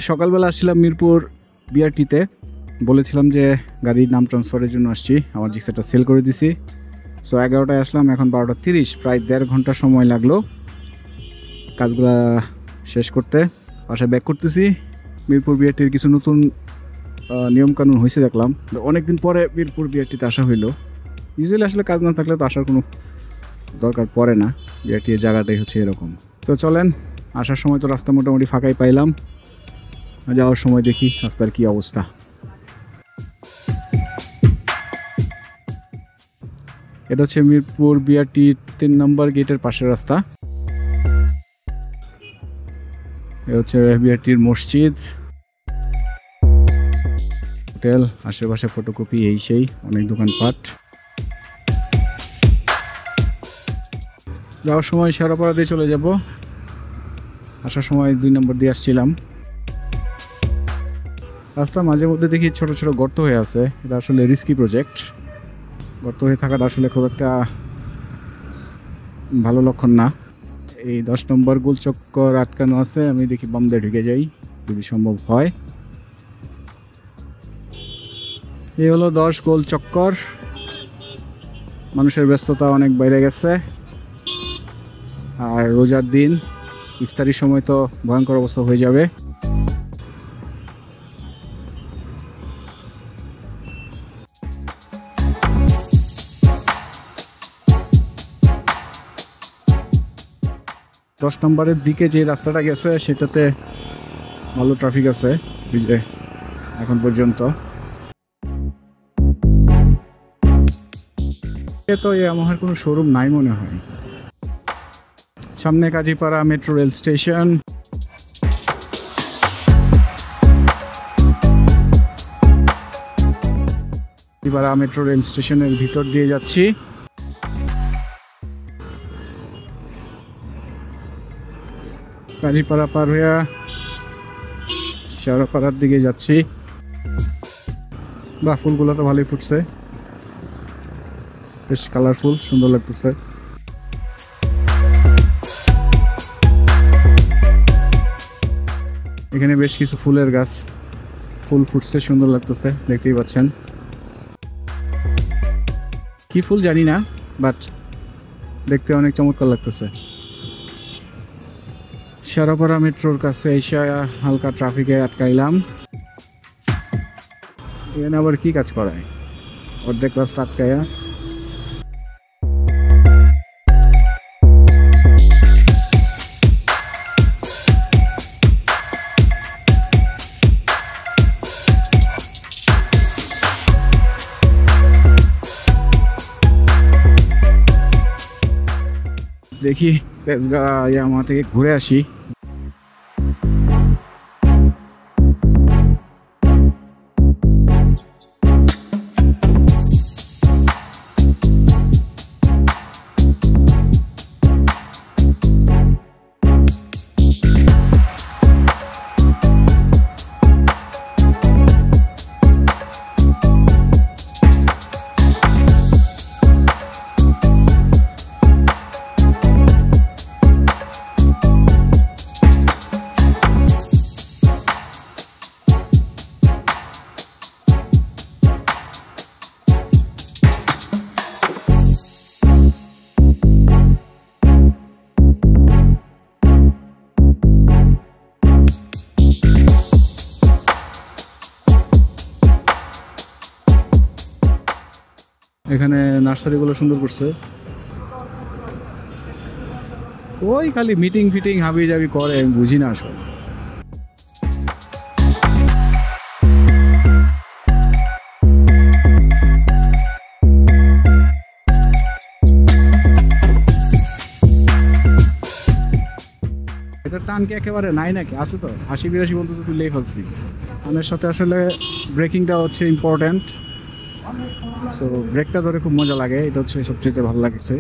সকালবেলা আসছিলাম মিরপুর বিআরটিতে, বলেছিলাম যে গাড়ির নাম ট্রান্সফারের জন্য আসছি, আমার জিক্সাটা সেল করে দিছি। সো 11টায় আসলাম, এখন 12:30, প্রায় 1.5 ঘন্টা সময় লাগলো কাজগুলা শেষ করতে। বাসায় ব্যাক করতেছি। মিরপুর বিআরটির কিছু নতুন নিয়মকানুন হয়েছে দেখলাম, অনেকদিন পরে মিরপুর বিআরটিতে আসা হইলো। ইউজুয়ালি আসলে কাজ না থাকলে তো আসার কোনো দরকার পড়ে না, বিআরটির জায়গাটাই হচ্ছে এরকম। তো চলেন, আসার সময় তো রাস্তা মোটামুটি ফাঁকাই পাইলাম, যাওয়ার সময় দেখি রাস্তার কি অবস্থা। এটা হচ্ছে মিরপুর বিআরটি 3 নম্বর গেটের পাশের রাস্তা। এটা হচ্ছে বিআরটির মসজিদ, হোটেল, আশেপাশে ফটোকপি, এই সেই অনেক দোকানপাট। যাওয়ার সময় শেওড়াপাড়া দিয়ে চলে যাব, আসার সময় 2 নম্বর দিয়ে আসছিলাম। রাস্তা মাঝে মধ্যে দেখি ছোট ছোট গর্ত হয়ে আছে, এটা আসলে রিস্কি প্রজেক্ট। গর্ত হয়ে থাকাটা আসলে খুব একটা ভালো লক্ষণ না। এই 10 নম্বর গোল চক্কর আটকানো আছে, আমি দেখি বাম দিয়ে ঢুকে যাই যদি সম্ভব হয়। এই হলো 10 গোল চক্কর। মানুষের ব্যস্ততা অনেক বাইরে গেছে, আর রোজার দিন ইফতারির সময় তো ভয়ঙ্কর অবস্থা হয়ে যাবে। দশ নম্বরের দিকে যে রাস্তাটা গেছে সেটাতে ভালো ট্রাফিক আছে এখন পর্যন্ত। তো আমার কোনো শোরুম নাই মনে হয়। সামনে Kazipara metro rail station. Kazipara metro rail স্টেশনের ভিতর দিয়ে যাচ্ছি। কাজীপাড়া পার হইয়া শেওড়াপাড়ার দিকে যাচ্ছি। বাহ, ফুলগুলো তো ভালোই ফুটছে, বেশ কালারফুল, সুন্দর লাগতেছে। এখানে বেশ কিছু ফুলের গাছ, ফুল ফুটছে, সুন্দর লাগতেছে, দেখতেই পাচ্ছেন। কি ফুল জানি না, বাট দেখতে অনেক চমৎকার লাগতেছে। শেওড়াপাড়া মেট্রোর কাছে এসে হালকা ট্রাফিকে আটকাইলাম। এখানে আবার কি কাজ করায়, অর্ধেক রাস্তা আটকায়া। দেখি তেজগাঁ আমার থেকে ঘুরে আসি। এখানে নার্সারিগুলো সুন্দর করছে। ওই খালি মিটিং ফিটিং হাবি জাবি করে, আমি বুঝি না আসলে। এটা টান কি একেবারে নাই নাকি? আছে তো 80-82 পর্যন্ত তুলেই ফেলছি। টানের সাথে আসলে ব্রেকিংটা হচ্ছে ইম্পর্টেন্ট। সো ব্রেকটা ধরে খুব মজা লাগে, এটা হচ্ছে সবচেয়ে ভালো লাগছে।